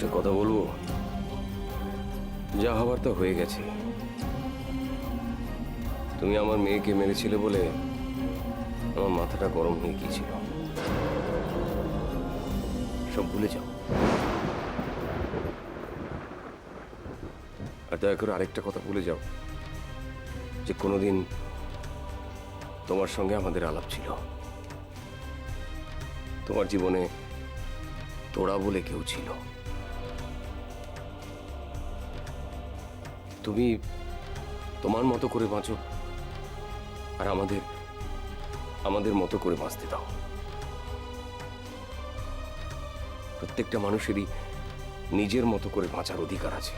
একটা কথা বলবো, যা হবার তো হয়ে গেছে। তুমি আমার মেয়েকে মেরেছিলে বলে আমার মাথাটা গরম হয়ে গিয়েছিল। সব ভুলে যাও। আর দয়া করে আরেকটা কথা ভুলে যাও, যে কোনোদিন তোমার সঙ্গে আমাদের আলাপ ছিল। তোমার জীবনে তোরা বলে কেউ ছিল। তুমি তোমার মতো করে বাঁচো, আর আমাদের মতো করে বাঁচতে দাও। প্রত্যেকটা মানুষেরই নিজের মতো করে বাঁচার অধিকার আছে।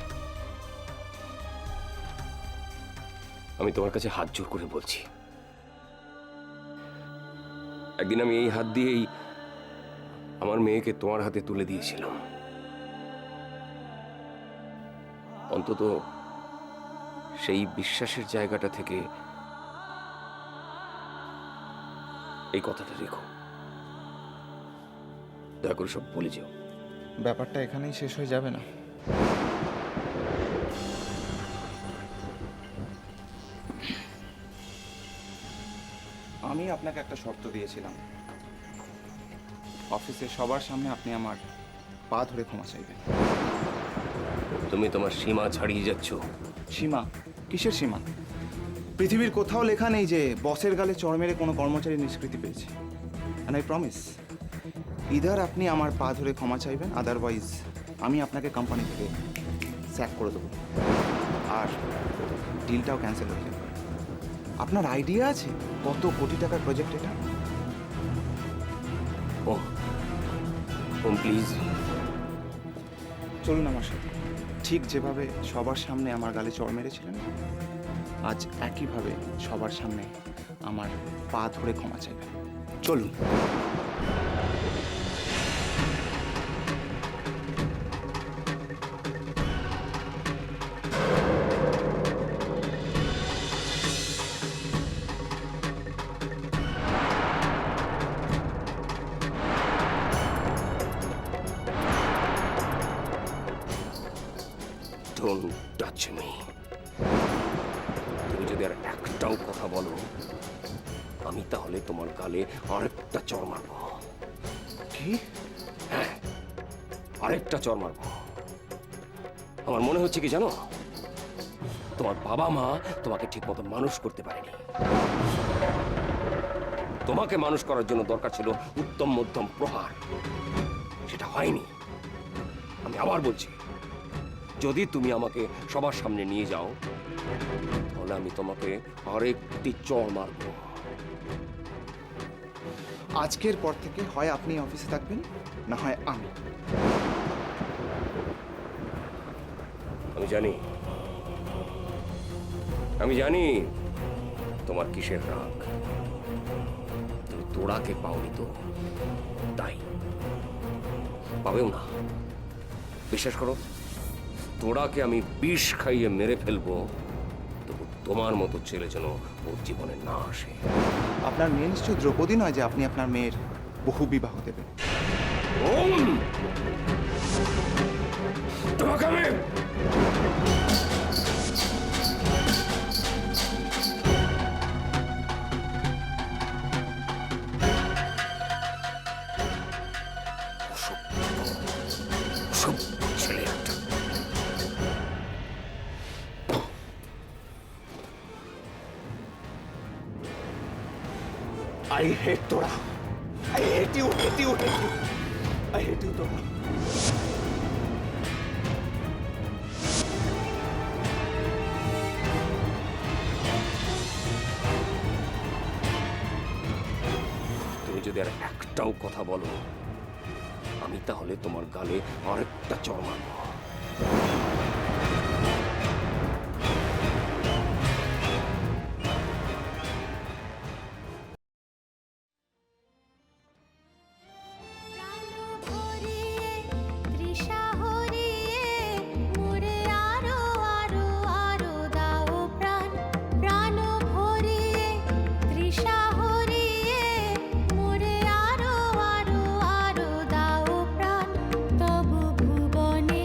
আমি তোমার কাছে হাত জোর করে বলছি, একদিন আমি এই হাত দিয়েই আমার মেয়েকে তোমার হাতে তুলে দিয়েছিলাম। অন্তত সেই বিশ্বাসের জায়গাটা থেকে এই কথাটা রেখো। দয়া করে সব বলে যাও। ব্যাপারটা এখানেই শেষ হয়ে যাবে না? আমি আপনাকে একটা শর্ত দিয়েছিলাম, অফিসে সবার সামনে আপনি আমার পা ধরে ক্ষমা চাইবেন। তুমি তোমার সীমা ছাড়িয়ে যাচ্ছ। সীমা? কিসের সীমা? পৃথিবীর কোথাও লেখা নেই যে বসের গালে চড় মেরে কোনো কর্মচারী নিষ্কৃতি পেয়েছে। অ্যান্ড আই প্রমিস, ইদার আপনি আমার পা ধরে ক্ষমা চাইবেন, আদারওয়াইজ আমি আপনাকে কোম্পানি থেকে স্যাক করে দেবো, আর ডিলটাও ক্যান্সেল হয়ে যাবে। আপনার আইডিয়া আছে কত কোটি টাকার প্রজেক্ট এটা? প্লিজ চলুন আমার সাথে। ঠিক যেভাবে সবার সামনে আমার গালে চড় মেরেছিলেন, আজ একইভাবে সবার সামনে আমার পা ধরে ক্ষমা চাইবেন। চলুন। Don't touch me. তুমি যদি আর একটাও কথা বলো, আমি তাহলে তোমার গালে আরেকটা চড় মারবো। কি? হ্যাঁ, আরেকটা চড় মারবো। আমার মনে হচ্ছে কি জানো, তোমার বাবা মা তোমাকে ঠিক মতো মানুষ করতে পারেনি। তোমাকে মানুষ করার জন্য দরকার ছিল উত্তম মধ্যম প্রহার, সেটা হয়নি। আমি আবার বলছি, যদি তুমি আমাকে সবার সামনে নিয়ে যাও, তাহলে আমি তোমাকে আরেকটি চড় মারবো। আজকের পর থেকে হয় আপনি অফিসে থাকবেন, না হয় আমি। আমি জানি তোমার কিসের রাগ। তুমি তোড়াকে পাওনি তো, তাই পাবেও না। বিশ্বাস করো, তোড়াকে আমি বিষ খাইয়ে মেরে ফেলবো, তবু তোমার মতো ছেলে যেন ওর জীবনে না আসে। আপনার মেয়ে নিশ্চয়ই দ্রৌপদী নয় যে আপনি আপনার মেয়ের বহু বিবাহ দেবেন। তোমাকে আমি ছেলে একটা। I hate Tora. I hate you, hate you, hate you. I hate you, Tora. তুমি যদি আর একটাও কথা বলো, আমি তাহলে তোমার গালে আরেকটা চড় মারবো। তবু ভুবনে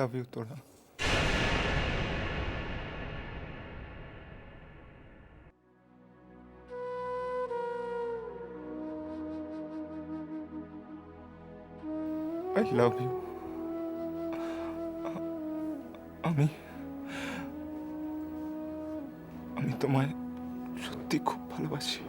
লাভ ইউ তোরা। I love you. আমি আমি তোমায় সত্যি খুব ভালোবাসি।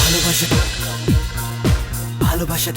ভালোবাসা ভালোবাসা